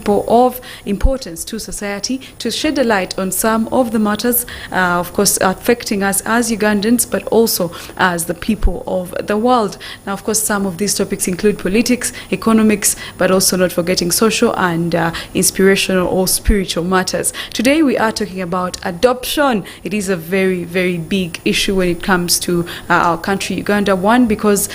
people of importance to society to shed a light on some of the matters, of course, affecting us as Ugandans, but also as the people of the world. Now, of course, some of these topics include politics, economics, but also not forgetting social and inspirational or spiritual matters. Today, we are talking about adoption. It is a very, very big issue when it comes to our country, Uganda. One, because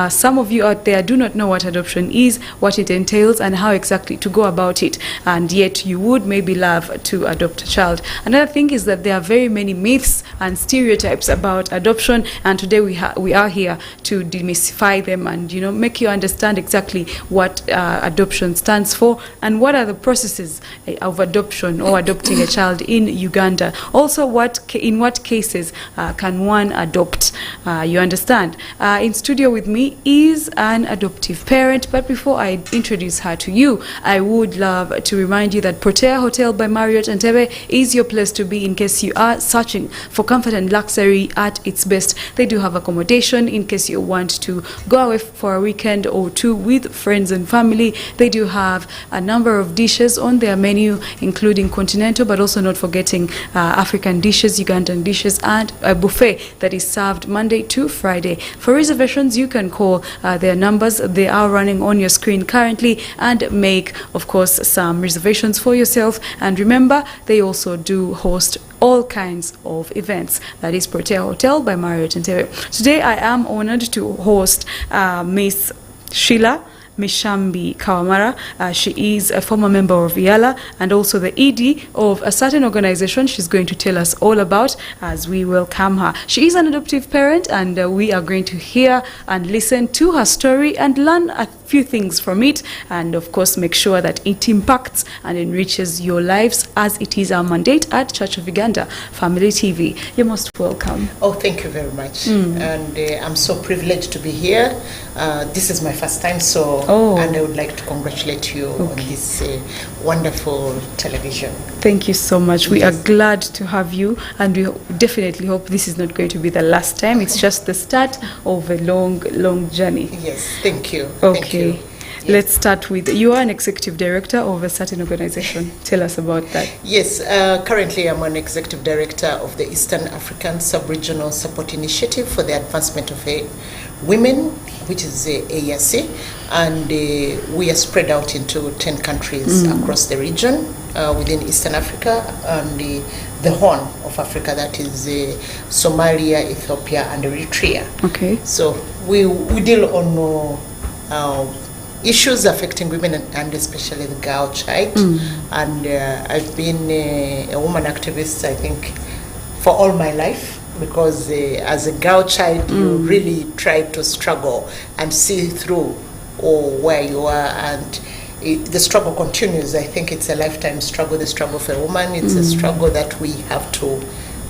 some of you out there do not know what adoption is, what it entails, and how exactly to go about it. And yet, you would maybe love to adopt a child. Another thing is that there are very many myths and stereotypes about adoption, and today we are here to demystify them and make you understand exactly what adoption stands for and what are the processes of adoption or adopting a child in Uganda. Also, in what cases can one adopt? You understand? In studio with me is an adoptive parent, but before I introduce her to you, I would love to remind you that Protea Hotel by Marriott Entebbe is your place to be in case you are searching for comfort and luxury at its best. They do have accommodation in case you want to go away for a weekend or two with friends and family. They do have a number of dishes on their menu, including continental, but also not forgetting African dishes, Ugandan dishes, and a buffet that is served Monday to Friday. For reservations, you can call their numbers. They are running on your screen currently, and make, of course, some reservations for yourself. And remember, they also do host all kinds of events. That is Protea Hotel by Marriott Entebbe. Today, I am honored to host Miss Sheila Mishambi Kawamara. She is a former member of IALA and also the ED of a certain organization she's going to tell us all about as we welcome her. She is an adoptive parent, and we are going to hear and listen to her story and learn a few things from it, and of course make sure that it impacts and enriches your lives, as it is our mandate at Church of Uganda Family TV. You're most welcome. Oh, thank you very much. And I'm so privileged to be here. This is my first time, and I would like to congratulate you on this wonderful television. Thank you so much. We are glad to have you, and we definitely hope this is not going to be the last time. It's just the start of a long, long journey. Yes, thank you. Okay. Thank you. Yes. Let's start with, you are an executive director of a certain organization. Tell us about that. Yes, currently I'm an executive director of the Eastern African Sub-Regional Support Initiative for the Advancement of Women, which is AAC, and we are spread out into 10 countries across the region within Eastern Africa and the Horn of Africa, that is Somalia, Ethiopia, and Eritrea. Okay. So we deal on issues affecting women and especially the girl child. And I've been a woman activist, I think, for all my life, because as a girl child, you really try to struggle and see through where you are, and the struggle continues. I think it's a lifetime struggle, the struggle for a woman. It's a struggle that we have to,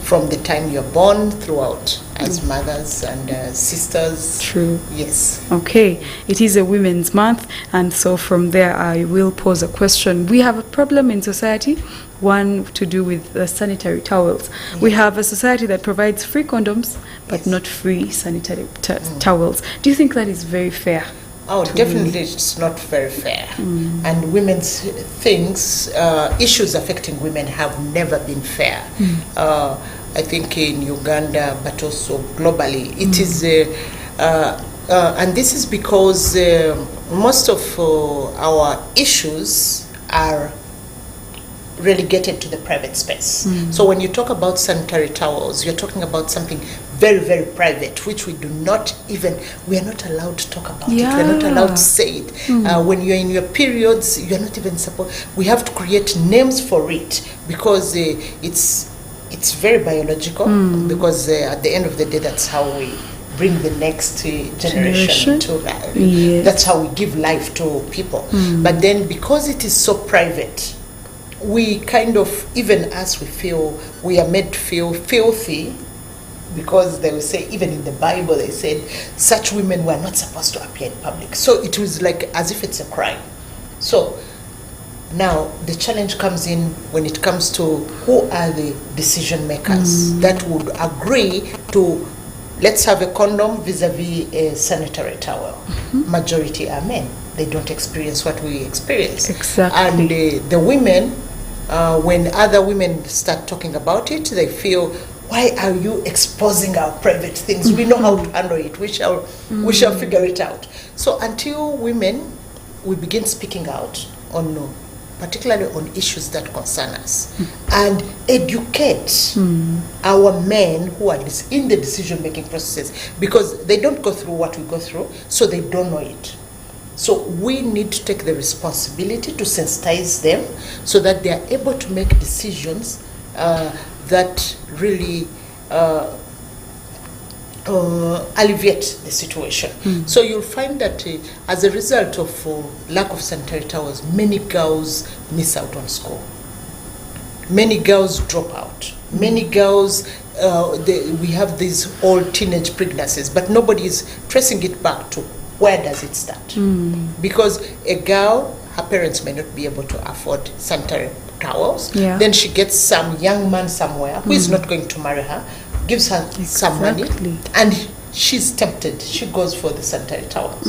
from the time you're born throughout, as mothers and sisters. True. Yes. Okay. It is a Women's Month, and so from there I will pose a question. We have a problem in society, one to do with the sanitary towels. We have a society that provides free condoms, but not free sanitary towels. Do you think that is very fair? Oh, definitely it's not very fair. And women's issues affecting women have never been fair. I think in Uganda, but also globally, it is, and this is because most of our issues are relegated to the private space. So when you talk about sanitary towels, you're talking about something very, very private, which we are not allowed to talk about it. We're not allowed to say it. When you're in your periods, you're not even supposed, we have to create names for it, because it's very biological, because at the end of the day, that's how we bring the next generation to life. Yes. That's how we give life to people. But then because it is so private, we kind of, even as we are made to feel filthy, because they will say, even in the Bible, they said such women were not supposed to appear in public. So it was like as if it's a crime. So now the challenge comes in when it comes to who are the decision makers that would agree to, let's have a condom vis-a-vis a sanitary towel. Majority are men. they don't experience what we experience. Exactly. And the women, when other women start talking about it, they feel, why are you exposing our private things? We know how to handle it. We shall figure it out. So until women, we begin speaking out on, particularly on issues that concern us, and educate our men who are in the decision-making processes, because they don't go through what we go through, so they don't know it. So we need to take the responsibility to sensitize them so that they are able to make decisions that really alleviate the situation. So you'll find that as a result of lack of sanitary towels, many girls miss out on school. Many girls drop out. Many girls, we have these old teenage pregnancies, but nobody is tracing it back to where does it start. Because a girl, her parents may not be able to afford sanitary towels. Then she gets some young man somewhere who is not going to marry her, gives her some money, and she's tempted. She goes for the sanitary towels.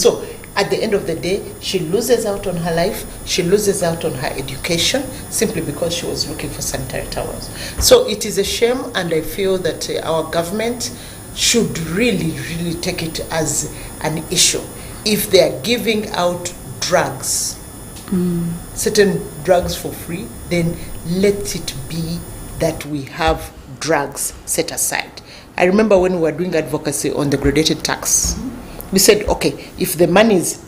So at the end of the day, she loses out on her life, she loses out on her education, simply because she was looking for sanitary towels. So it is a shame, and I feel that our government should really, really take it as an issue. If they are giving out drugs, certain drugs for free, then let it be that we have drugs set aside. I remember when we were doing advocacy on the gradated tax, we said, okay, if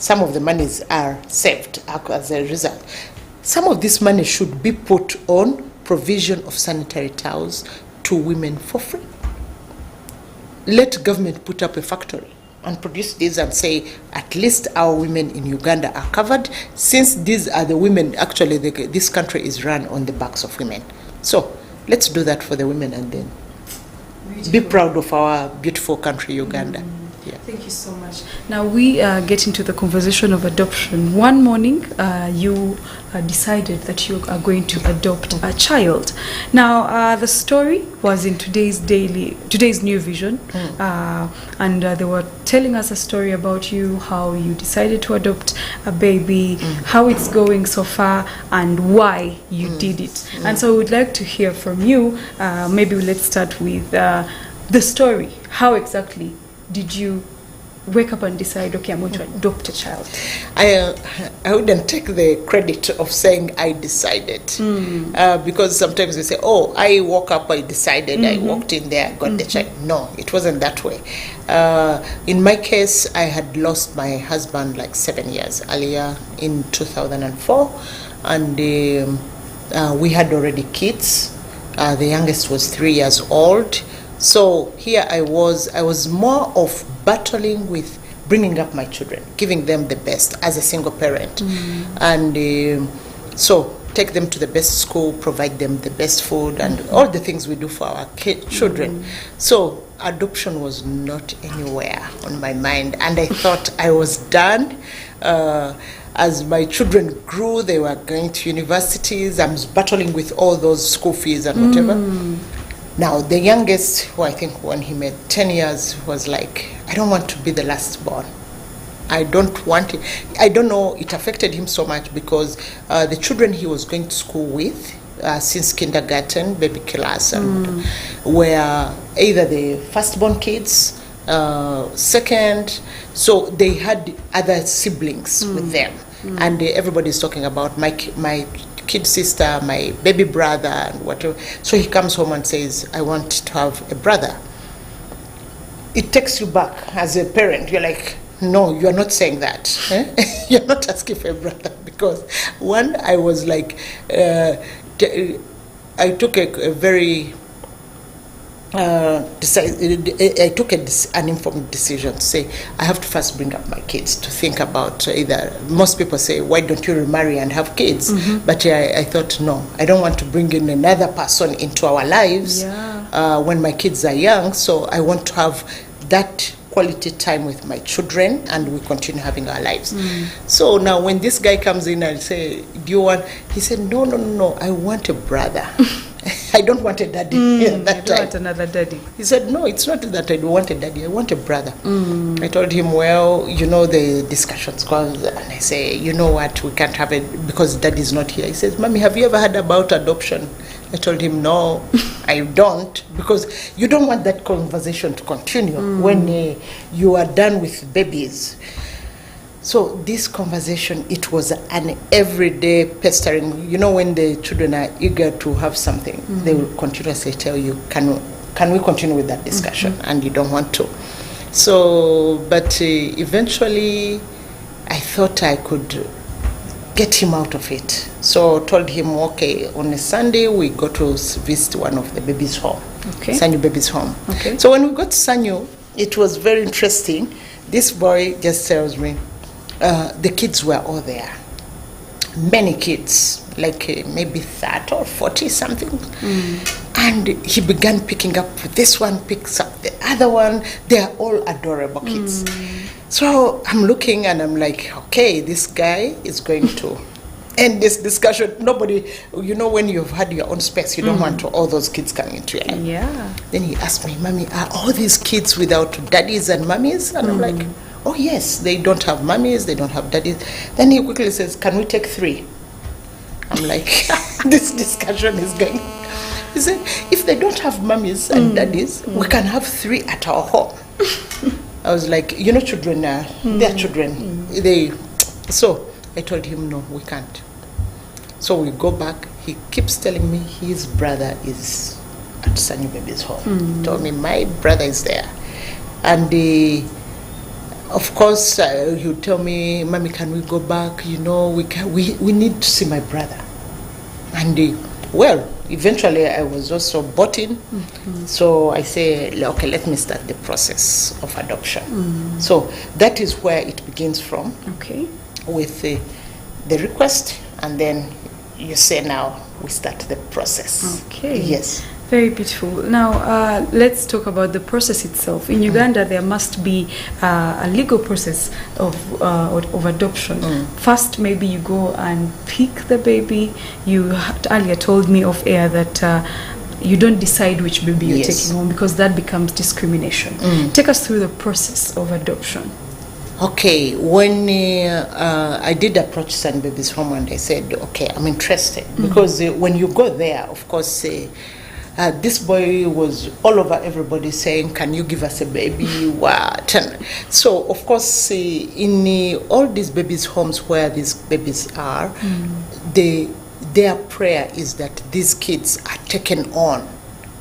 some of the monies are saved as a result, some of this money should be put on provision of sanitary towels to women for free. Let government put up a factory and produce these and say, at least our women in Uganda are covered, since these are the women, actually this country is run on the backs of women. So let's do that for the women, and then be proud of our beautiful country, Uganda. Thank you so much. Now we get into the conversation of adoption. One morning, you decided that you are going to adopt a child. Now, the story was in today's New Vision, and they were telling us a story about you, how you decided to adopt a baby, how it's going so far, and why you did it. And so we would like to hear from you. Maybe let's start with the story. How exactly did you wake up and decide, okay, I'm going to adopt a child? I wouldn't take the credit of saying I decided, because sometimes we say, oh, I woke up, I decided, I walked in there, got the child. No, it wasn't that way. In my case, I had lost my husband like 7 years earlier in 2004, and we had already kids. The youngest was 3 years old. So here I was more of battling with bringing up my children, giving them the best as a single parent. And so take them to the best school, provide them the best food, and all the things we do for our children. So adoption was not anywhere on my mind, and I thought I was done. As my children grew, they were going to universities. I was battling with all those school fees and whatever. Now, the youngest, who I think when he made 10 years, was like, I don't want to be the last born. I don't want it. I don't know, it affected him so much because the children he was going to school with, since kindergarten, baby class, and were either the firstborn kids, second, so they had other siblings with them. And everybody's talking about my kid sister, my baby brother, and whatever. So he comes home and says, I want to have a brother. It takes you back as a parent. You're like, no, you're not saying that. You're not asking for a brother. Because one, I was like, I took a very I took an informed decision to say, I have to first bring up my kids to think about either. Most people say, why don't you remarry and have kids? But I thought, no, I don't want to bring in another person into our lives when my kids are young. So I want to have that quality time with my children, and we continue having our lives. So now when this guy comes in and say, do you want, he said, no, I want a brother. I don't want a daddy. That You don't time. want another daddy. He said, no, it's not that I don't want a daddy, I want a brother. I told him, well, you know, the discussions go, and I say, you know what, we can't have it because daddy's not here. He says, Mommy, have you ever heard about adoption? I told him, no, I don't, because you don't want that conversation to continue when you are done with babies. So this conversation, it was an everyday pestering. You know, when the children are eager to have something, they will continuously tell you, can we continue with that discussion? And you don't want to. So, but eventually, I thought I could get him out of it. So told him, okay, on a Sunday, we go to visit one of the babies' home. Okay. Sanyu baby's home. Okay. So when we got to Sanyu, it was very interesting. This boy just tells me, the kids were all there. Many kids, like maybe 30 or 40 something. And he began picking up, this one picks up the other one. They are all adorable kids. So I'm looking and I'm like, okay, this guy is going to end this discussion. Nobody, you know, when you've had your own space, you don't want to, all those kids coming into your life. Yeah. Then he asked me, Mommy, are all these kids without daddies and mummies? And I'm like, oh yes, they don't have mummies, they don't have daddies. Then he quickly says, can we take 3? I'm like, this discussion is going. He said, if they don't have mummies and daddies, we can have 3 at our home. I was like, you know, children, they're children. So I told him, no, we can't. So we go back. He keeps telling me his brother is at Sanyu baby's home. He told me, my brother is there. And of course, he would tell me, Mommy, can we go back? You know, we need to see my brother. And well, eventually I was also bought in. So I say, okay, let me start the process of adoption. So that is where it begins from. Okay. With the request, and then you say, now we start the process. Okay. Yes. Very beautiful. Now, let's talk about the process itself. In Uganda, there must be a legal process of adoption. First, maybe you go and pick the baby. You had earlier told me off air that you don't decide which baby you're taking home, because that becomes discrimination. Take us through the process of adoption. Okay, when I did approach Sun Baby's home, and I said, okay, I'm interested. Because when you go there, of course, this boy was all over everybody saying, can you give us a baby? What? And so, of course, in all these babies' homes where these babies are, their prayer is that these kids are taken on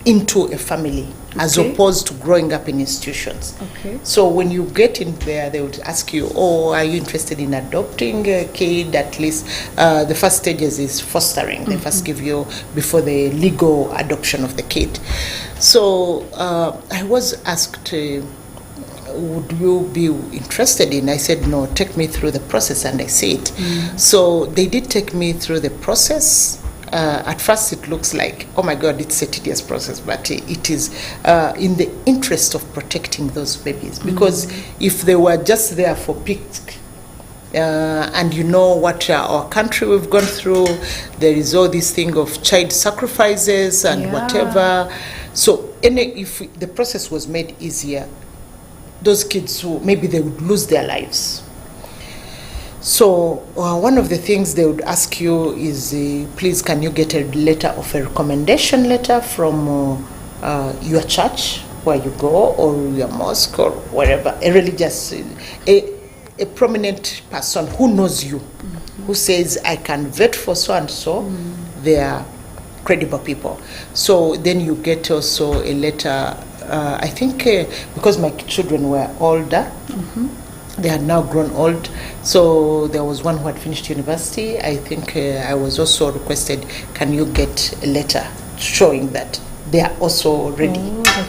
into a family, as opposed to growing up in institutions. Okay. So when you get in there, they would ask you, oh, are you interested in adopting a kid? At least the first stages is fostering. They first give you before the legal adoption of the kid. So I was asked, would you be interested in? I said, no, take me through the process, and I see it. So they did take me through the process. At first it looks like, oh my God, it's a tedious process, but it is in the interest of protecting those babies. Because if they were just there for pick, and you know what our country we've gone through, there is all this thing of child sacrifices and whatever. So if the process was made easier, those kids, who maybe they would lose their lives. So one of the things they would ask you is, please, can you get a letter of a recommendation letter from your church where you go, or your mosque, or wherever, a religious, a prominent person who knows you, who says, I can vet for so and so. They are credible people. So then you get also a letter. I think because my children were older, they had now grown old. So there was one who had finished university. I think I was also requested, can you get a letter showing that they are also ready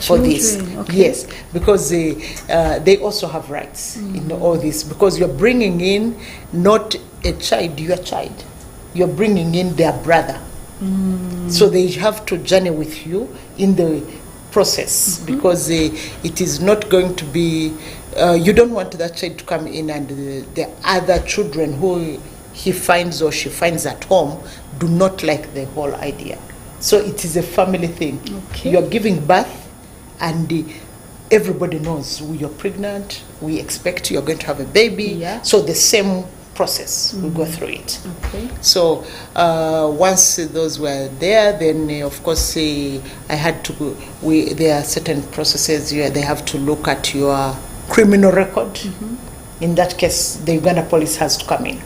for this? Okay. Yes, because they also have rights in all this. Because you're bringing in not a child, your child. You're bringing in their brother. So they have to journey with you in the process, because it is not going to be, you don't want that child to come in and the other children who he finds or she finds at home do not like the whole idea. So it is a family thing. Okay. You're giving birth, and everybody knows you're pregnant. We expect you're going to have a baby. Yeah. So the same process, we go through it. Okay. So once those were there, then of course I had to. There are certain processes where they have to look at your criminal record. In that case, the Uganda police has to come in.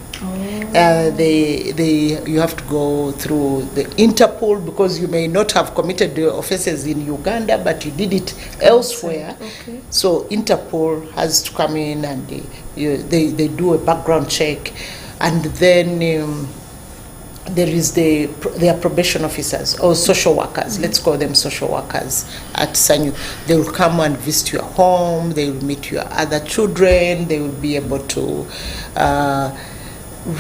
You have to go through the Interpol, because you may not have committed the offences in Uganda, but you did it elsewhere. Okay. So Interpol has to come in, and they do a background check, and then there is their probation officers or social workers. Let's call them social workers at Sanyu. They will come and visit your home. They will meet your other children. They will be able to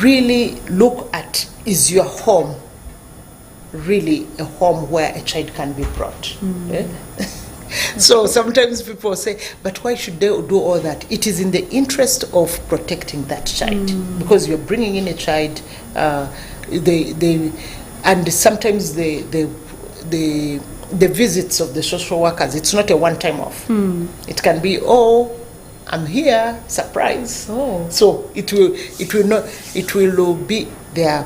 really look at, is your home really a home where a child can be brought? So sometimes people say, but why should they do all that? It is in the interest of protecting that child, because you're bringing in a child. And sometimes the visits of the social workers, it's not a one-time off. It can be, oh, I'm here, surprise. Oh. So it will be, they are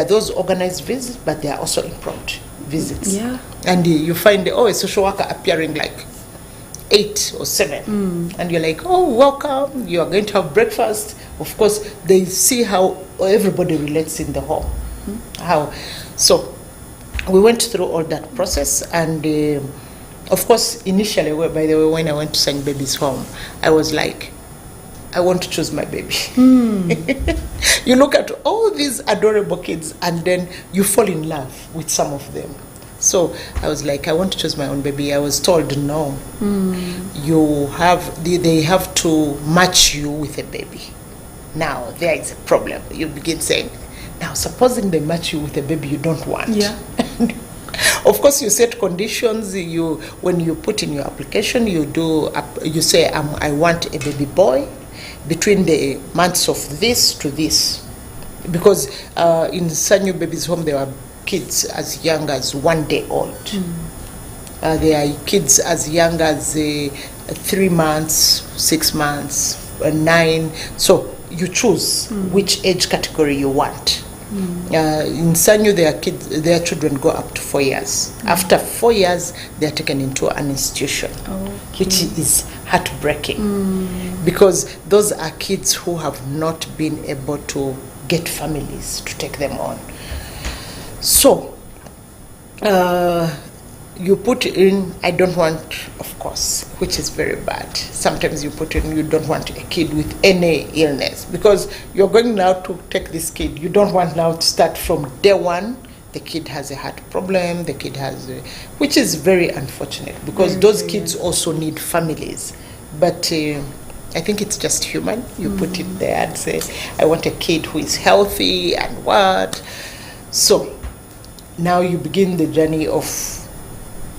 those organized visits, but they are also impromptu visits. Yeah. And you find, a social worker appearing like 8 or 7. And you're like, oh, welcome, you are going to have breakfast. Of course, they see how everybody relates in the home. So we went through all that process, and of course, initially, by the way, when I went to Sang Baby's home, I was like, I want to choose my baby. You look at all these adorable kids, and then you fall in love with some of them. So I was like, I want to choose my own baby. I was told, no, they have to match you with a baby. Now, there is a problem. You begin saying, now, supposing they match you with a baby you don't want. Yeah. Of course, you set conditions. When you put in your application, you say, I want a baby boy between the months of this to this. Because in Sanyu Baby's home, there are kids as young as 1 day old. There are kids as young as 3 months, 6 months, 9. So you choose which age category you want. In Sanyu, their children go up to 4 years. After 4 years, they are taken into an institution, which is heartbreaking, because those are kids who have not been able to get families to take them on. So you put in, I don't want, of course, which is very bad. Sometimes you put in, you don't want a kid with any illness, because you're going now to take this kid. You don't want now to start from day one. The kid has a heart problem, the kid has which is very unfortunate, because those kids also need families. But I think it's just human. You put it there and say, I want a kid who is healthy and what. So now you begin the journey of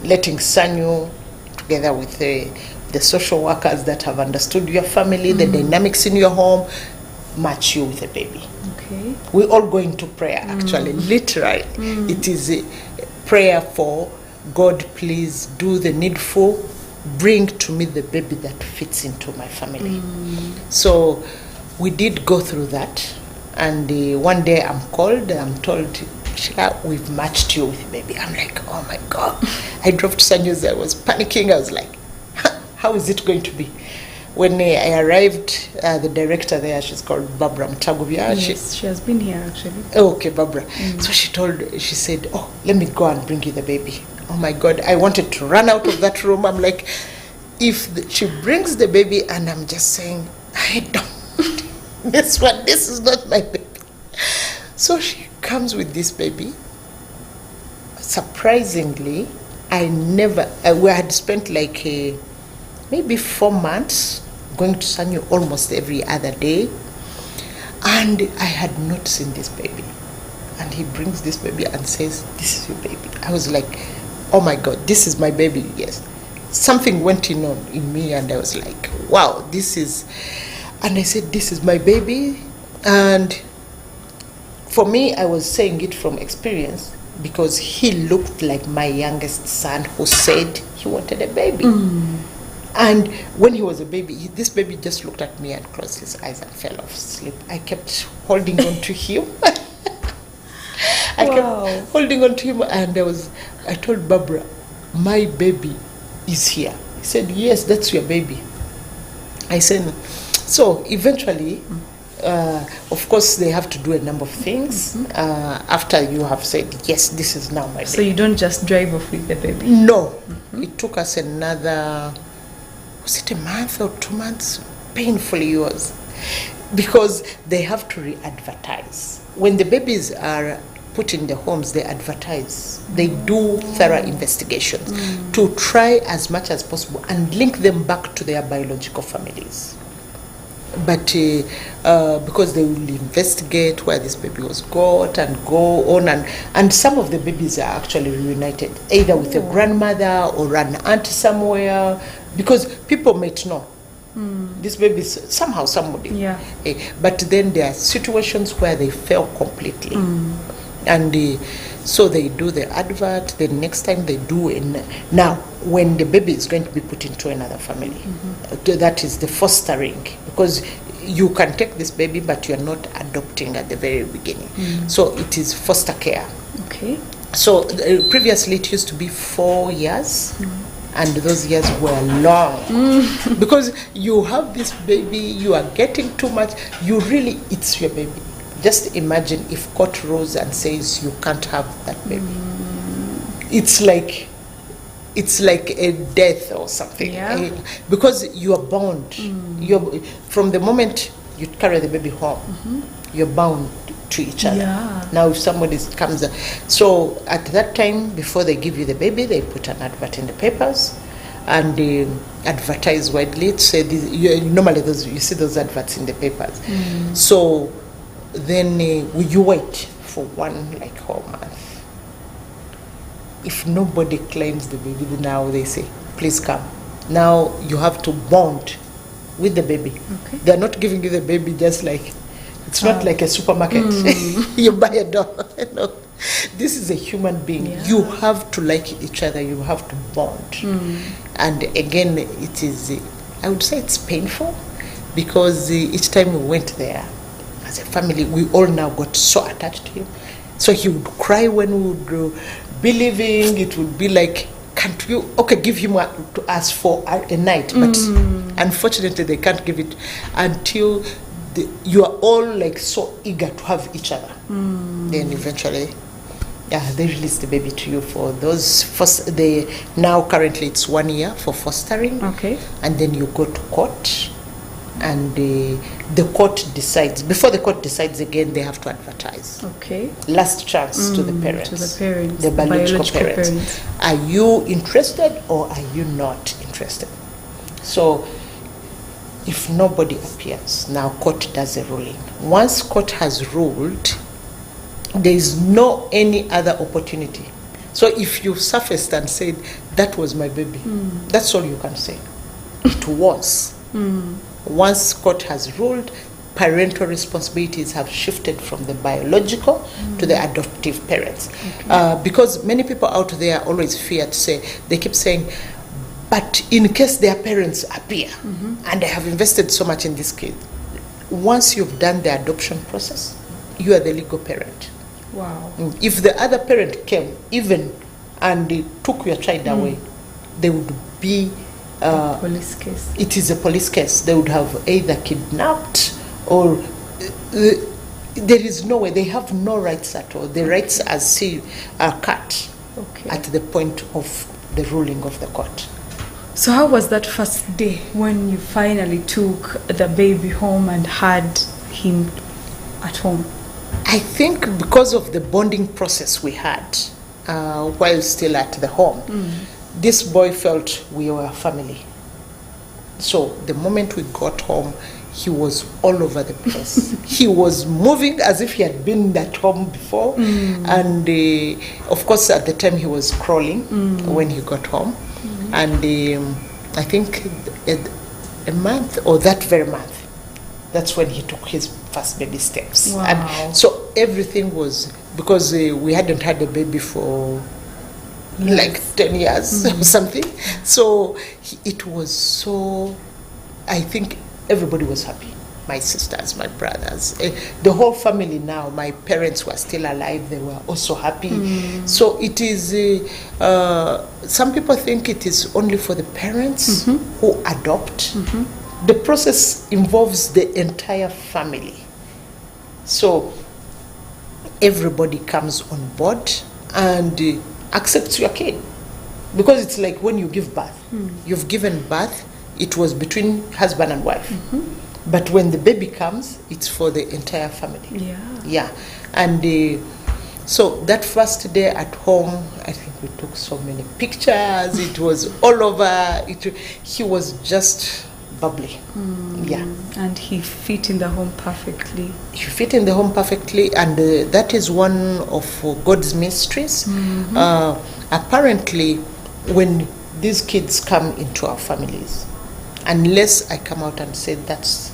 letting Sanyu, together with the social workers that have understood your family, the dynamics in your home, match you with a baby. Okay. We all go into prayer, actually, literally. It is a prayer for God, please do the needful, bring to me the baby that fits into my family. So we did go through that, and one day I'm called, I'm told, Sheila, we've matched you with a baby. I'm like, oh my God. I drove to San Jose, I was panicking. I was like, how is it going to be? When I arrived, the director there, she's called Barbara Mtagubia. Yes, she has been here actually. Okay, Barbara. So she said, oh, let me go and bring you the baby. Oh my God, I wanted to run out of that room. I'm like, she brings the baby, and I'm just saying, I don't, this is not my baby. So she comes with this baby. Surprisingly, we had spent like maybe 4 months going to Sanyu almost every other day, and I had not seen this baby. And he brings this baby and says, this is your baby. I was like, oh my God, this is my baby. Yes. Something went in me, and I was like, wow, and I said, this is my baby. And for me, I was saying it from experience. because he looked like my youngest son who said he wanted a baby. And when he was a baby, this baby just looked at me and closed his eyes and fell off asleep. I kept holding on to him. I kept holding on to him, and I told Barbara, my baby is here. He said, yes, that's your baby. I said, so eventually, of course, they have to do a number of things after you have said, yes, this is now my baby. So you don't just drive off with the baby? No. It took us another, was it a month or 2 months? Painfully yours. Because they have to re-advertise. When the babies are put in the homes, they advertise. They do thorough investigations to try as much as possible and link them back to their biological families. But because they will investigate where this baby was got and go on, and some of the babies are actually reunited, either with a grandmother or an aunt somewhere, because people might know this baby is somehow somebody. Yeah. But then there are situations where they fail completely. And so they do the advert, the next time they do now when the baby is going to be put into another family, that is the fostering, because you can take this baby but you're not adopting at the very beginning. So it is foster care. Okay. So previously it used to be 4 years. And those years were long because you have this baby, you are getting too much, it's your baby. Just imagine if court rose and says you can't have that baby. It's like a death or something. Yeah. Because you are bound. From the moment you carry the baby home, you're bound to each other. Yeah. Now if somebody comes, so at that time, before they give you the baby, they put an advert in the papers and they advertise widely to say normally you see those adverts in the papers. So then you wait for one whole month. If nobody claims the baby, now they say, please come. Now you have to bond with the baby. Okay. They're not giving you the baby just like, it's not like a supermarket. You buy a doll. No. This is a human being. Yeah. You have to like each other. You have to bond. And again, it is, I would say it's painful because each time we went there, as a family, we all now got so attached to him. So he would cry when we would be leaving. It would be like, can't you, give him to us for a night. But unfortunately, they can't give it until you are all so eager to have each other. Then eventually, they release the baby to you for those now currently it's 1 year for fostering. Okay. And then you go to court. And the court decides. Before the court decides again, they have to advertise. Okay. Last chance to the parents. To the parents. The biological parents. Are you interested or are you not interested? So if nobody appears, now court does a ruling. Once court has ruled, there is no any other opportunity. So if you surfaced and said, that was my baby, that's all you can say. It was. Once court has ruled, parental responsibilities have shifted from the biological to the adoptive parents. Okay. Because many people out there always fear to say, they keep saying, but in case their parents appear, and they have invested so much in this kid, once you've done the adoption process, you are the legal parent. Wow. If the other parent came, even, and they took your child away, they would be police case. It is a police case. They would have either kidnapped or there is no way. They have no rights at all. The rights are cut at the point of the ruling of the court. So how was that first day when you finally took the baby home and had him at home? I think because of the bonding process we had while still at the home, this boy felt we were a family. So the moment we got home, he was all over the place. He was moving as if he had been at home before. And of course, at the time he was crawling when he got home. And I think a month or that very month, that's when he took his first baby steps. Wow. And so everything was because we hadn't had a baby for like 10 years or something. So it was so, I think everybody was happy. My sisters, my brothers, the whole family now, my parents were still alive, they were also happy. So it is, some people think it is only for the parents who adopt. The process involves the entire family. So everybody comes on board and accepts your kid. Because it's like when you give birth, you've given birth, it was between husband and wife. But when the baby comes, it's for the entire family. Yeah. And so that first day at home, I think we took so many pictures. It was all over. He was just bubbly. Yeah. And he fit in the home perfectly. He fit in the home perfectly, and that is one of God's mysteries. Apparently, when these kids come into our families, unless I come out and say that's,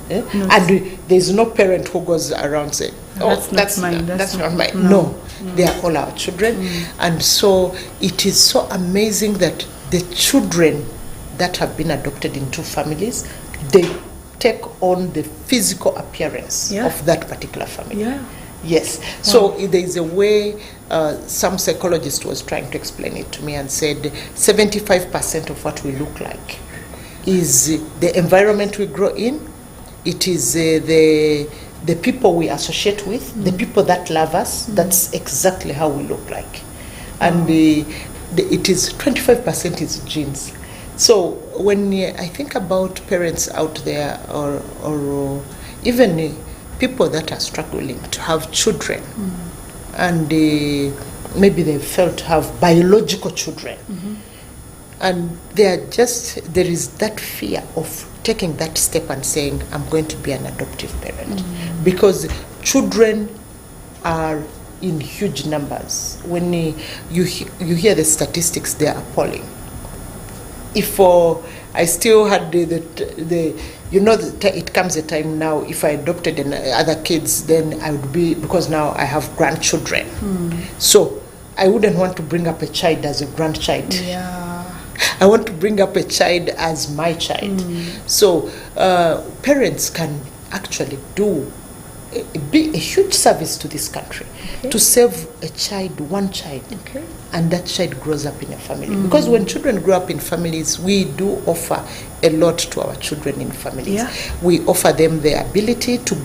and there's no parent who goes around saying, "Oh, that's not mine." No, they are all our children, and so it is so amazing that the children that have been adopted into families, they take on the physical appearance of that particular family. Yes. So there is a way, some psychologist was trying to explain it to me and said 75% of what we look like is the environment we grow in. It is the people we associate with, the people that love us. That's exactly how we look like. And it is 25% is genes. So when I think about parents out there, or even people that are struggling to have children, and maybe they felt to have biological children, and there is that fear of taking that step and saying, I'm going to be an adoptive parent, because children are in huge numbers. When you hear the statistics, they are appalling. If I still had it comes a time now, if I adopted other kids, then I would be, because now I have grandchildren. So I wouldn't want to bring up a child as a grandchild. I want to bring up a child as my child. So parents can actually be a huge service to this country, to save one child, and that child grows up in a family. Because when children grow up in families, we do offer a lot to our children in families. We offer them the ability to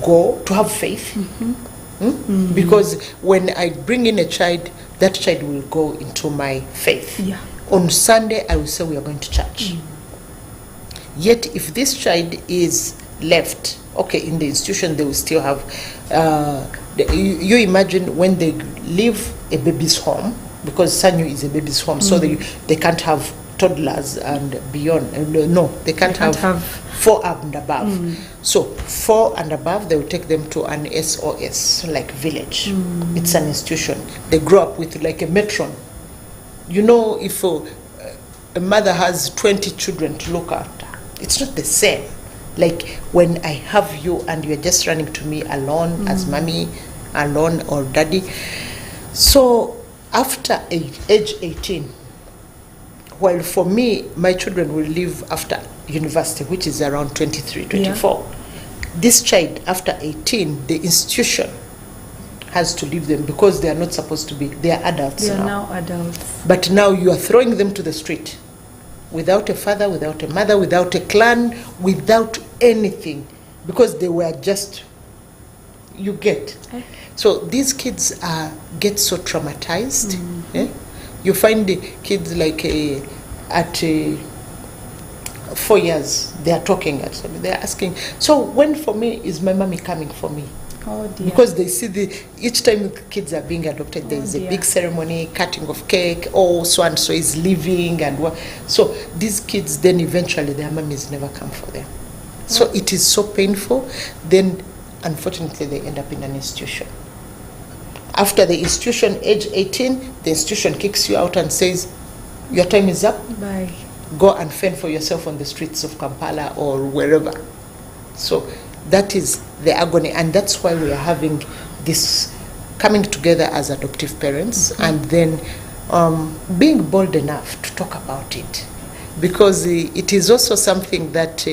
have faith. Because when I bring in a child, that child will go into my faith. On Sunday, I will say we are going to church. Yet, if this child is left, in the institution, they will still have, you imagine when they leave a baby's home, because Sanyu is a baby's home, so they can't have toddlers and beyond. They can't have 4 and above. So 4 and above, they will take them to an SOS, like village. It's an institution. They grow up with like a matron. You know, if a mother has 20 children to look after, it's not the same. Like when I have you and you're just running to me alone, as mommy, alone, or daddy. So after age 18, while for me, my children will leave after university, which is around 23, 24. This child, after 18, the institution has to leave them, because they are not supposed to be. They are adults now. They are now adults. But now you are throwing them to the street, without a father, without a mother, without a clan, without anything, because they were just, you get. So these kids get so traumatized. You find the kids like at 4 years, they are talking at me. They are asking, so when for me is my mommy coming for me? Oh dear. Because they see each time kids are being adopted, there is a big ceremony, cutting of cake, so and so is leaving, and what. So these kids, then eventually their mummies never come for them. So it is so painful. Then unfortunately they end up in an institution. After the institution, age 18, the institution kicks you out and says, your time is up. Bye. Go and fend for yourself on the streets of Kampala or wherever. So that is the agony, and that's why we are having this coming together as adoptive parents, and then being bold enough to talk about it, because it is also something that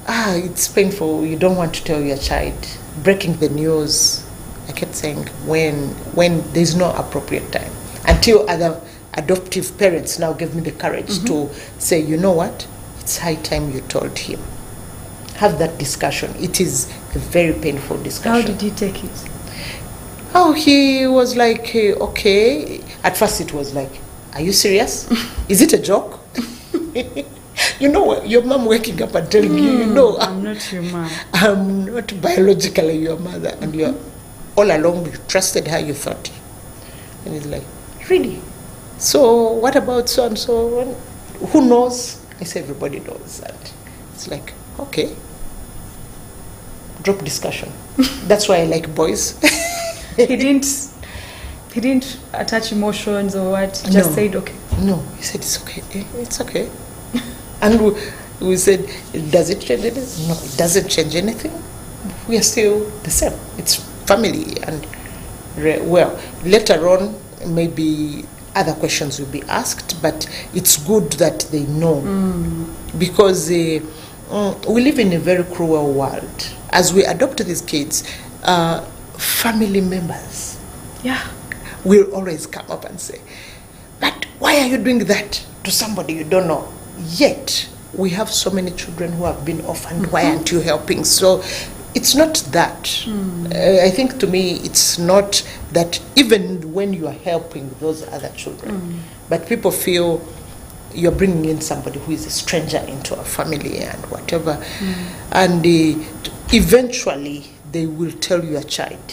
it's painful. You don't want to tell your child. Breaking the news, I kept saying, when there's no appropriate time, until other adoptive parents now gave me the courage to say, you know what, it's high time you told him. Have that discussion. It is a very painful discussion. How did he take it? Oh, he was like, okay. At first it was like, are you serious? Is it a joke? You know, your mom waking up and telling you, you know, I'm not your mom. I'm not biologically your mother, and you're all along, you trusted her, you thought. And he's like, really? So what about so and so? Who knows? I say everybody knows. And it's like, okay. Drop discussion. That's why I like boys. He didn't attach emotions or what? He just said okay. No, he said it's okay. It's okay. And we said, does it change anything? No, it doesn't change anything. We are still the same. It's family. And well, later on, maybe other questions will be asked, but it's good that they know, because we live in a very cruel world. As we adopt these kids, family members will always come up and say, but why are you doing that to somebody you don't know? Yet we have so many children who have been orphaned. Why aren't you helping? So it's not that. I think, to me, it's not that, even when you are helping those other children, but people feel you're bringing in somebody who is a stranger into a family and whatever. And eventually they will tell your child,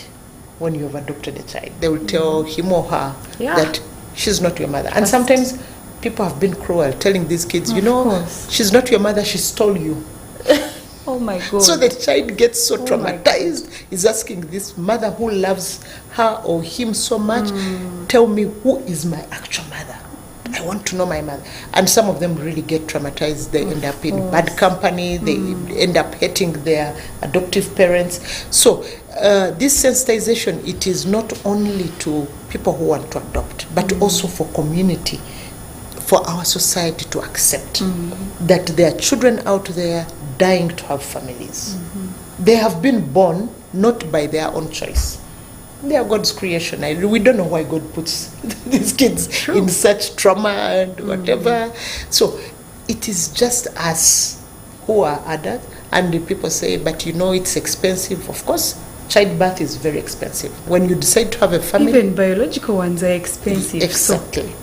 when you have adopted a child, they will tell him or her that she's not your mother. And sometimes people have been cruel, telling these kids, you know, she's not your mother, she stole you. Oh my God. So the child gets so traumatized, is asking this mother who loves her or him so much, tell me who is my actual mother. I want to know my mother. And some of them really get traumatized. They end up in bad company. They end up hating their adoptive parents. So this sensitization, it is not only to people who want to adopt, but also for community, for our society to accept that there are children out there dying to have families. They have been born not by their own choice. They are God's creation. We don't know why God puts these kids in such trauma and whatever. So it is just us who are adults, and the people say, but you know, it's expensive. Of course, childbirth is very expensive. When you decide to have a family, even biological ones are expensive. Exactly.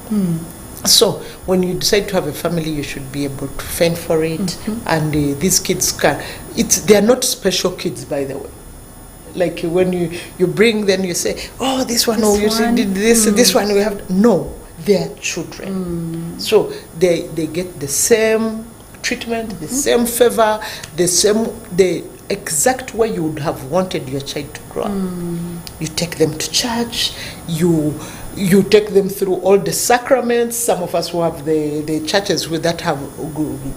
So when you decide to have a family, you should be able to fend for it. And these kids they are not special kids, by the way. Like when you bring, then you say, oh, this one, you did this, this one we have. No, they are children. So they get the same treatment, the same favor, the exact way you would have wanted your child to grow up. You take them to church, you take them through all the sacraments. Some of us who have the churches that have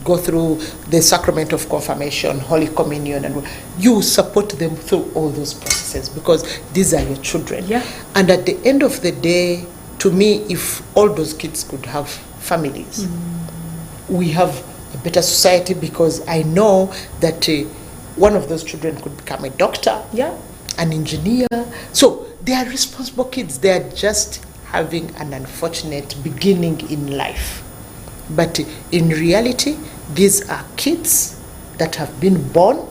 go through the sacrament of confirmation, Holy Communion, and you support them through all those processes, because these are your children. And at the end of the day, to me, if all those kids could have families, we have a better society, because I know that one of those children could become a doctor, an engineer. So they are responsible kids. They are just having an unfortunate beginning in life. But in reality, these are kids that have been born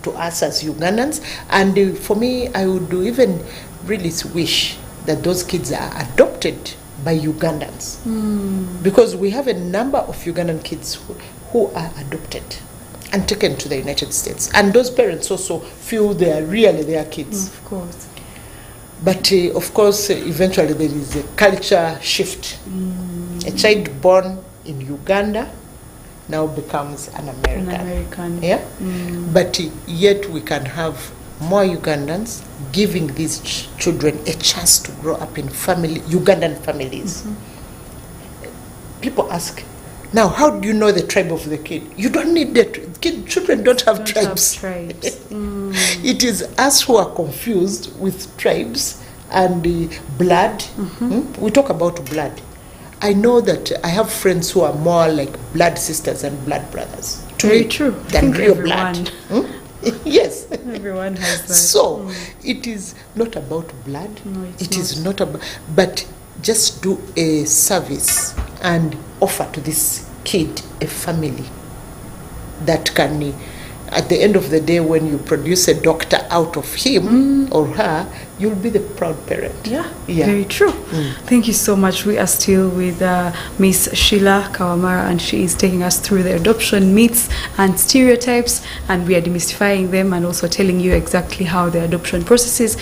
to us as Ugandans. And for me, I would even really wish that those kids are adopted by Ugandans. Because we have a number of Ugandan kids who are adopted and taken to the United States. And those parents also feel they are really their kids. Of course. But of course, eventually there is a culture shift. A child born in Uganda now becomes an American. But yet we can have more Ugandans giving these children a chance to grow up in Ugandan families. People ask, now, how do you know the tribe of the kid? You don't need that. Children don't have tribes. It is us who are confused with tribes and blood. We talk about blood. I know that I have friends who are more like blood sisters and blood brothers. Very true. Than real blood. Yes. Everyone has that. So it is not about blood. No, it is not about, but just do a service and offer to this kid a family that can, at the end of the day, when you produce a doctor out of him or her, you'll be the proud parent. Yeah, very true. Thank you so much. We are still with Miss Sheila Kawamara, and she is taking us through the adoption myths and stereotypes, and we are demystifying them and also telling you exactly how the adoption processes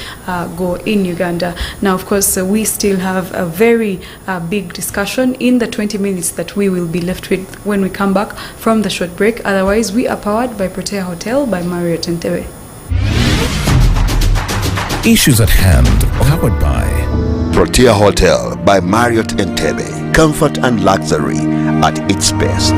go in Uganda. Now, of course, we still have a very big discussion in the 20 minutes that we will be left with when we come back from the short break. Otherwise, we are powered by Protea Hotel by Marriott Entebbe. Issues at hand, powered by Protea Hotel by Marriott Entebbe. Comfort and luxury at its best.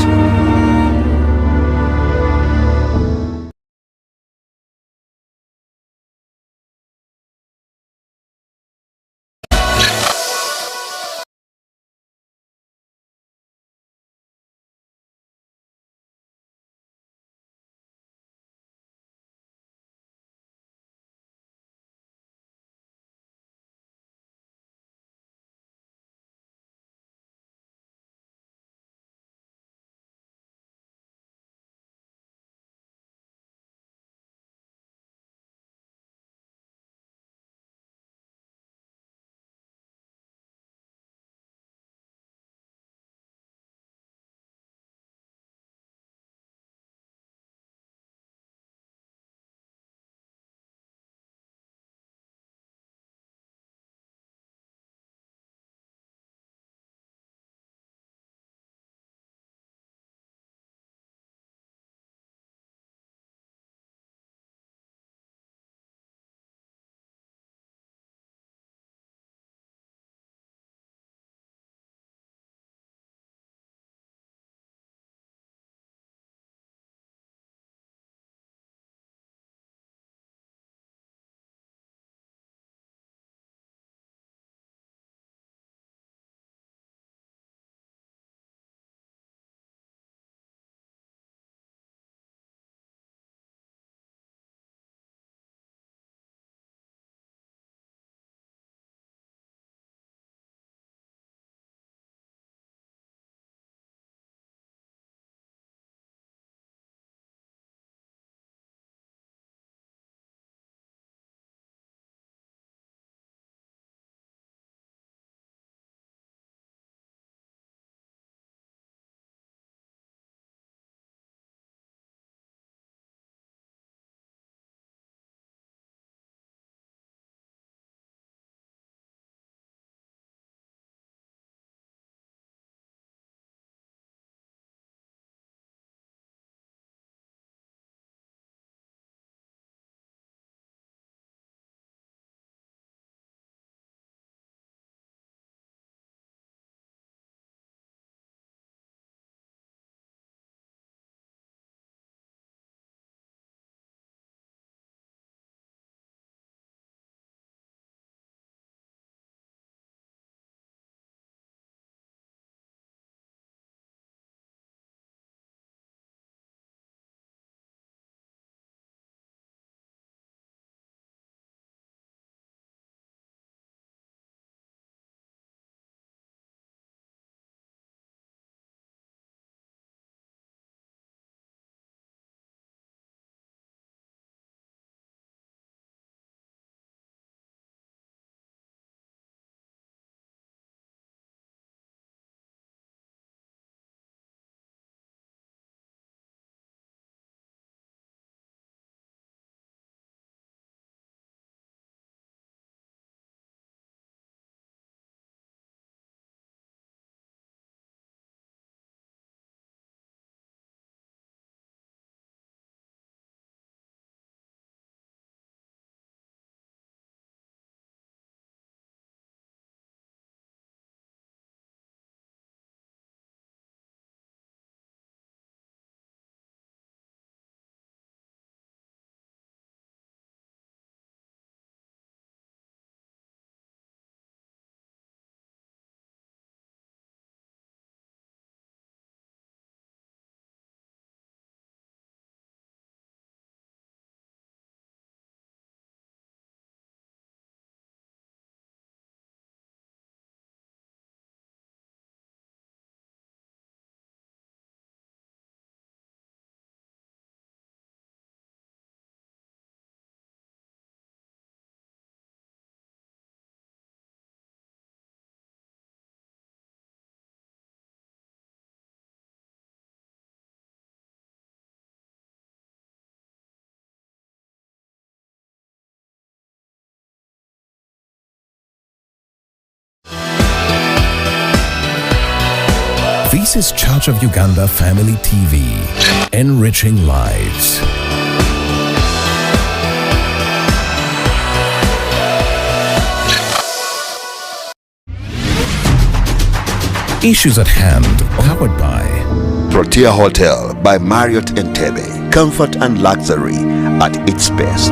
This is Church of Uganda Family TV, enriching lives. Issues at hand, powered by Protea Hotel by Marriott Entebbe. Comfort and luxury at its best.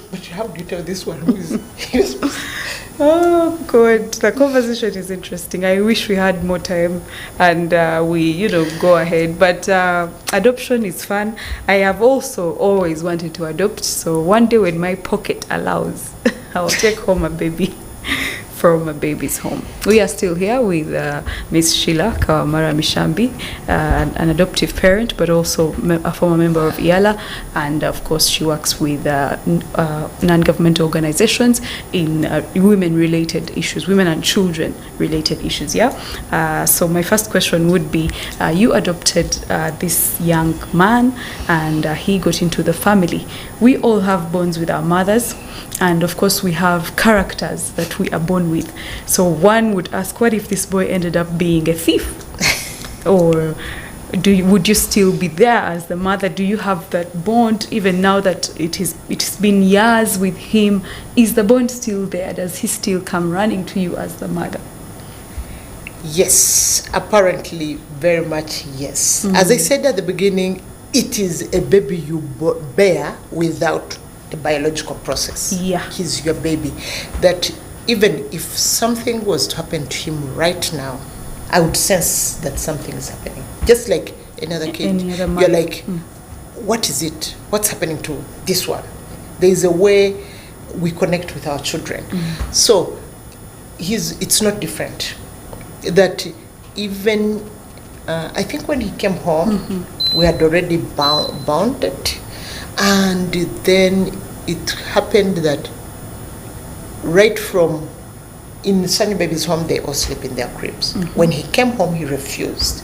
But how do you tell this one who is... Oh God, the conversation is interesting. I wish we had more time and we, go ahead. But adoption is fun. I have also always wanted to adopt. So one day when my pocket allows, I'll take home a baby from a baby's home. We are still here with Miss Sheila Kawamara Mishambi, an adoptive parent, but also a former member of IALA, and of course she works with non-governmental organizations in women-related issues, women and children-related issues. So my first question would be: you adopted this young man, and he got into the family. We all have bonds with our mothers. And of course, we have characters that we are born with. So one would ask, what if this boy ended up being a thief? Or would you still be there as the mother? Do you have that bond even now that it's been years with him? Is the bond still there? Does he still come running to you as the mother? Yes, apparently very much yes. As I said at the beginning, it is a baby you bear without the biological process. Yeah. He's your baby. That even if something was to happen to him right now, I would sense that something is happening. Just like another kid. Any other You're like, what is it? What's happening to this one? There is a way we connect with our children. So it's not different. That even, I think when he came home, we had already bonded. And then it happened that right from in Sunny Baby's home, they all sleep in their cribs. When he came home, he refused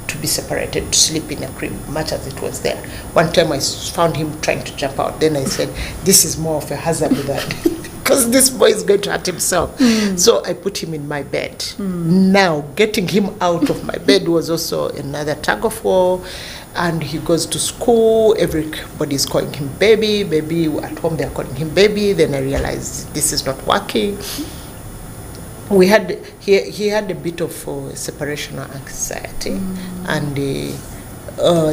to be separated, to sleep in a crib, much as it was there. One time I found him trying to jump out. Then I said, this is more of a hazard because this boy is going to hurt himself. So I put him in my bed. Now, getting him out of my bed was also another tug of war. And he goes to school, everybody's calling him baby. At home they're calling him baby. Then I realized this is not working. He had a bit of separational anxiety, and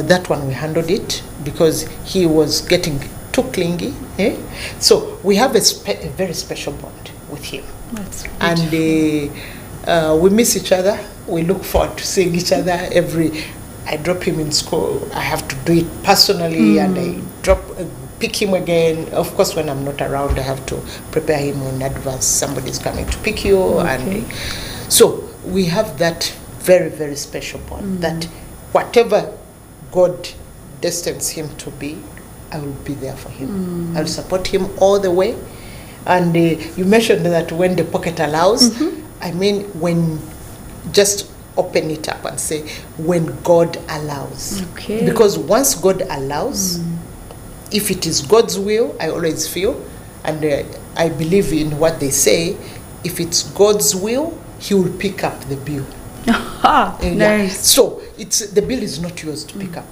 that one we handled it because he was getting too clingy. So we have a very special bond with him. That's and we miss each other. We look forward to seeing each other I drop him in school. I have to do it personally, and I pick him again. Of course, when I'm not around, I have to prepare him in advance. Somebody's coming to pick you, and so we have that very, very special bond. That whatever God destines him to be, I will be there for him. I will support him all the way. And you mentioned that when the pocket allows. I mean, when just open it up and say, when God allows. Okay. Because once God allows, if it is God's will, I always feel, and I believe in what they say, if it's God's will, he will pick up the bill. Nice. So the bill is not yours to pick up.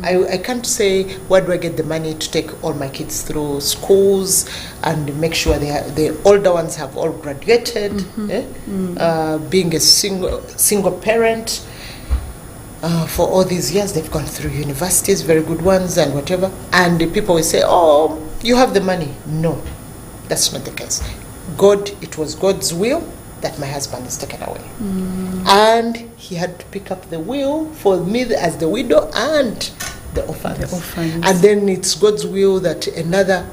I can't say, where do I get the money to take all my kids through schools and make sure the older ones have all graduated, being a single parent for all these years. They've gone through universities, very good ones and whatever. And the people will say, oh, you have the money. No, that's not the case. It was God's will that my husband is taken away. And he had to pick up the will for me as the widow and the orphans. And then it's God's will that another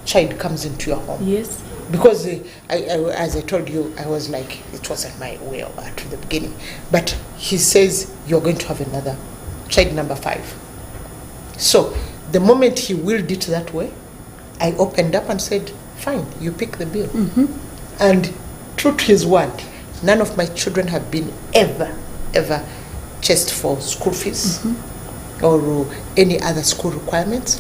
child comes into your home. Yes. Because as I told you, I was like, it wasn't my will at the beginning. But he says, you're going to have another child, number 5. So the moment he willed it that way, I opened up and said, fine, you pick the bill. And true to his word, none of my children have been ever chased for school fees or any other school requirements.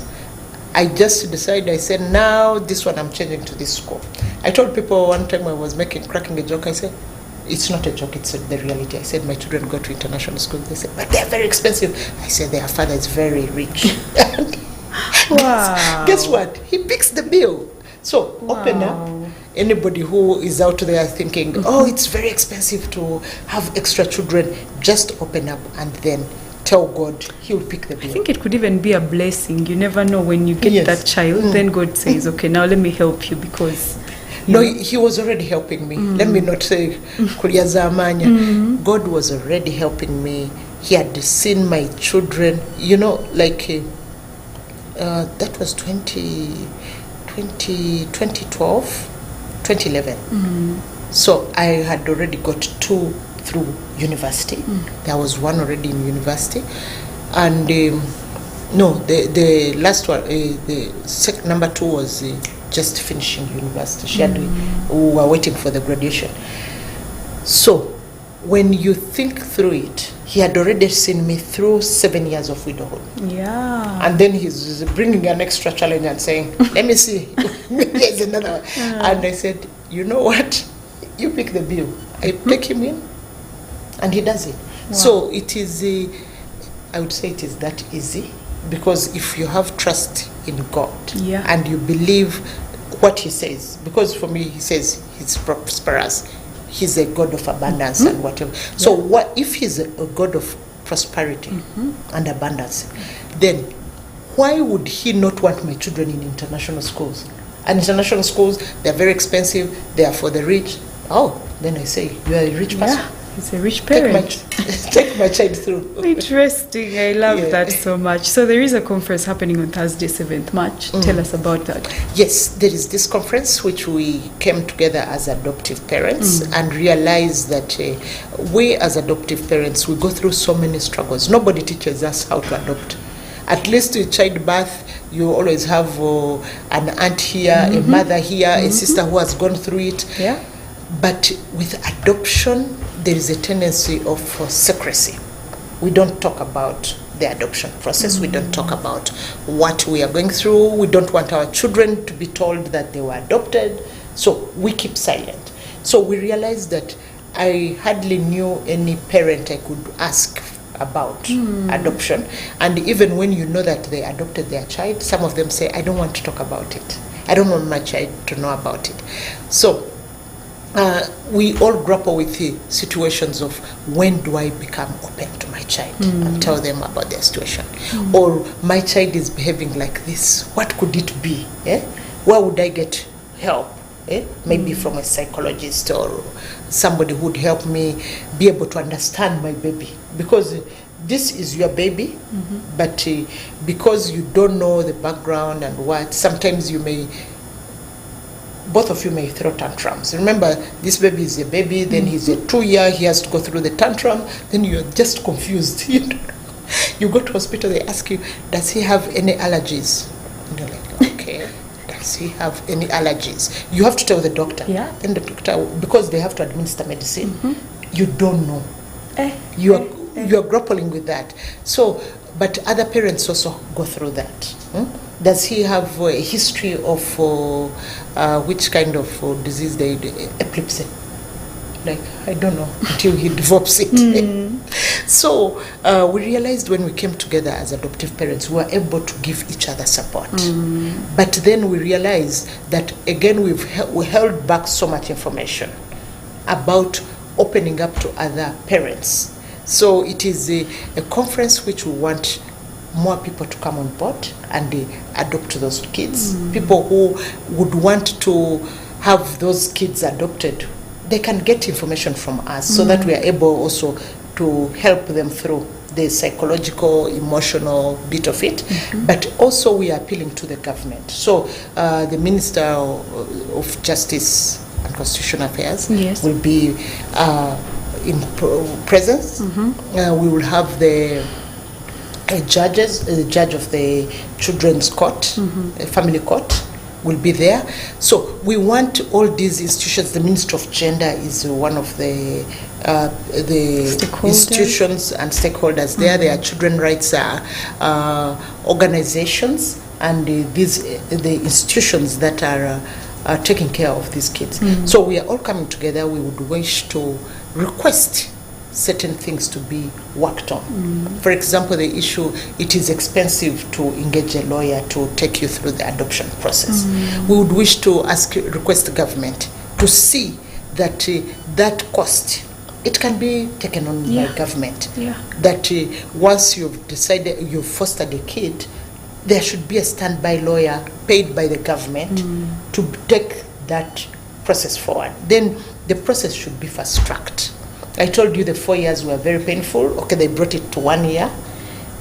I just decided, I said, now this one I'm changing to this school. I told people one time I was cracking a joke, I said, it's not a joke, it's the reality. I said, my children go to international schools. They said, but they're very expensive. I said, their father is very rich. Wow. Guess what? He picks the bill. So open up. Anybody who is out there thinking, oh, it's very expensive to have extra children, just open up and then tell God, He'll pick the bill. I think it could even be a blessing. You never know when you get that child, then God says, okay, now let me help you because... No, He was already helping me. Let me not say kuliaza amanya. God was already helping me. He had seen my children, you know, like that was 2011. So I had already got 2 through university. There was 1 already in university. And no, the last one, number 2 was just finishing university. She had, we were waiting for the graduation. So when you think through it, He had already seen me through 7 years of widowhood. Yeah. And then He's bringing an extra challenge and saying, let me see, here's another one. And I said, you know what? You pick the bill. I take him in, and he does it. Wow. So it is, I would say it is that easy, because if you have trust in God and you believe what He says, because for me He says He's prosperous, He's a God of abundance and whatever. So what if He's a God of prosperity and abundance, then why would He not want my children in international schools? And international schools, they're very expensive, they are for the rich. Oh, then I say, you are a rich person. Yeah, he's a rich parent. Take my child through. Interesting. I love that so much. So there is a conference happening on Thursday, 7th March. Tell us about that. Yes, there is this conference which we came together as adoptive parents and realized that we as adoptive parents, we go through so many struggles. Nobody teaches us how to adopt. At least in childbirth, you always have an aunt here, a mother here, a sister who has gone through it. Yeah. But with adoption, there is a tendency of secrecy. We don't talk about the adoption process. We don't talk about what we are going through. We don't want our children to be told that they were adopted. So we keep silent. So we realized that I hardly knew any parent I could ask about adoption. And even when you know that they adopted their child, some of them say, I don't want to talk about it. I don't want my child to know about it. So we all grapple with the situations of when do I become open to my child and tell them about their situation? Or my child is behaving like this. What could it be? Where would I get help? Maybe from a psychologist or somebody who would help me be able to understand my baby. Because this is your baby, but because you don't know the background and what, sometimes both of you may throw tantrums. Remember, this baby is a baby, then he's a 2-year, he has to go through the tantrum, then you're just confused. You go to hospital, they ask you, does he have any allergies? And you're like, okay. Does he have any allergies? You have to tell the doctor. Yeah. Then the doctor, because they have to administer medicine, you don't know. You are grappling with that. So, but other parents also go through that. Does he have a history of which kind of disease they epilepsy? Like, I don't know until he develops it. So we realized when we came together as adoptive parents, we were able to give each other support. But then we realized that again we held back so much information about opening up to other parents. So it is a conference which we want more people to come on board and adopt those kids. People who would want to have those kids adopted, they can get information from us so that we are able also to help them through the psychological, emotional bit of it. But also we are appealing to the government. So the Minister of Justice and Constitutional Affairs will be in presence. We will have the judges, the judge of the children's court, family court will be there. So we want all these institutions. The Ministry of Gender is one of the institutions and stakeholders there. There are children rights organizations and the institutions that are taking care of these kids. So we are all coming together. We would wish to request certain things to be worked on. For example, the issue, it is expensive to engage a lawyer to take you through the adoption process. We would wish to request the government to see that that cost, it can be taken on by government. That once you've decided you've fostered a kid, there should be a standby lawyer paid by the government to take that process forward. Then the process should be fast-tracked. I told you the 4 years were very painful. Okay, they brought it to 1 year.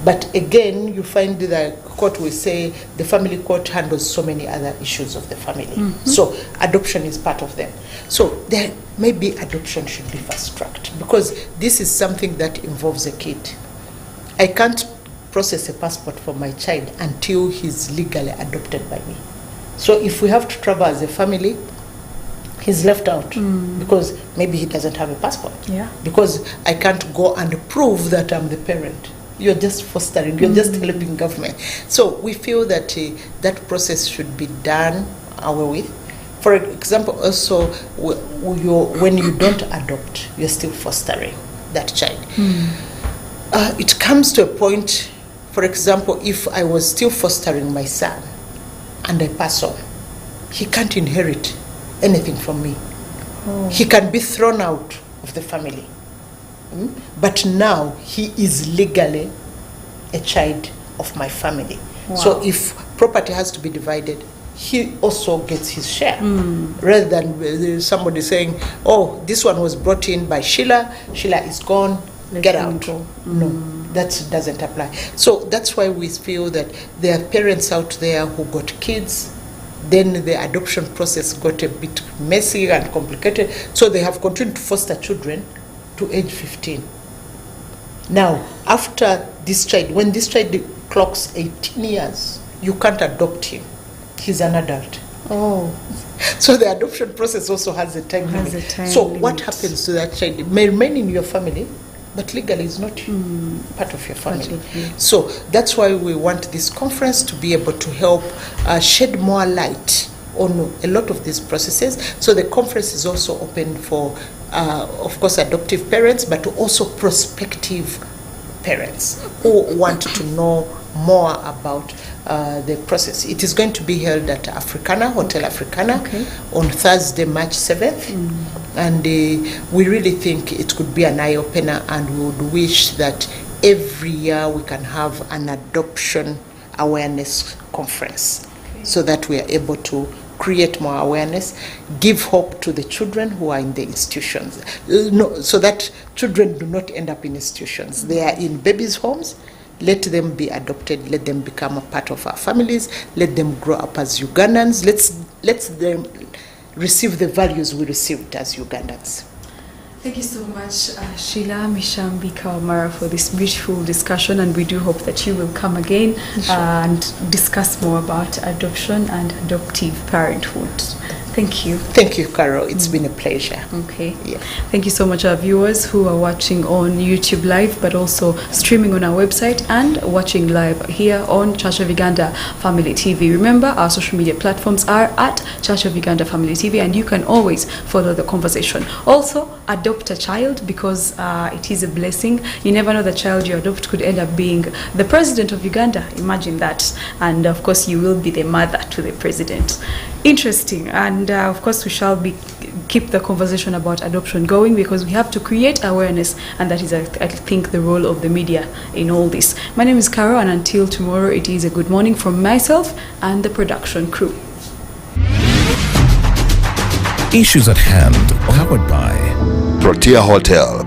But again, you find the court will say the family court handles so many other issues of the family. So adoption is part of them. So there maybe adoption should be fast-tracked, because this is something that involves a kid. I can't process a passport for my child until he's legally adopted by me. So if we have to travel as a family, he's left out because maybe he doesn't have a passport. Because I can't go and prove that I'm the parent. You're just fostering, you're just helping government. So we feel that that process should be done away with. For example, also, when you don't adopt, you're still fostering that child. It comes to a point, for example, if I was still fostering my son and I pass on, he can't inherit anything from me. He can be thrown out of the family. But now he is legally a child of my family. So if property has to be divided, he also gets his share. Rather than somebody saying, oh, this one was brought in by Sheila, Sheila is gone, get out. No, that doesn't apply. So that's why we feel that there are parents out there who got kids, then the adoption process got a bit messy and complicated, so they have continued to foster children to age 15. Now, after this child, when this child clocks 18 years, you can't adopt him. He's an adult. So the adoption process also has a time limit. So what happens to that child? It may remain in your family, but legally is not part of your family. So that's why we want this conference to be able to help shed more light on a lot of these processes. So the conference is also open for, of course, adoptive parents, but also prospective parents who want to know more about the process. It is going to be held at Africana, Hotel Africana, on Thursday, March 7th. And we really think it could be an eye-opener, and we would wish that every year we can have an adoption awareness conference so that we are able to create more awareness, give hope to the children who are in the institutions, so that children do not end up in institutions. They are in babies' homes. Let them be adopted. Let them become a part of our families. Let them grow up as Ugandans. Let them receive the values we received as Ugandans. Thank you so much, Sheila Mishambi Kawamara, for this beautiful discussion, and we do hope that you will come again and discuss more about adoption and adoptive parenthood. Thank you. Thank you, Carol. It's been a pleasure. Okay. Yeah. Thank you so much, our viewers who are watching on YouTube Live, but also streaming on our website and watching live here on Church of Uganda Family TV. Remember, our social media platforms are at Church of Uganda Family TV, and you can always follow the conversation. Also, adopt a child, because it is a blessing. You never know, the child you adopt could end up being the president of Uganda. Imagine that. And of course, you will be the mother to the president. Interesting. And of course, we shall keep the conversation about adoption going, because we have to create awareness, and that is, I think, the role of the media in all this. My name is Carol, and until tomorrow, it is a good morning from myself and the production crew. Issues at Hand, powered by Protea Hotel.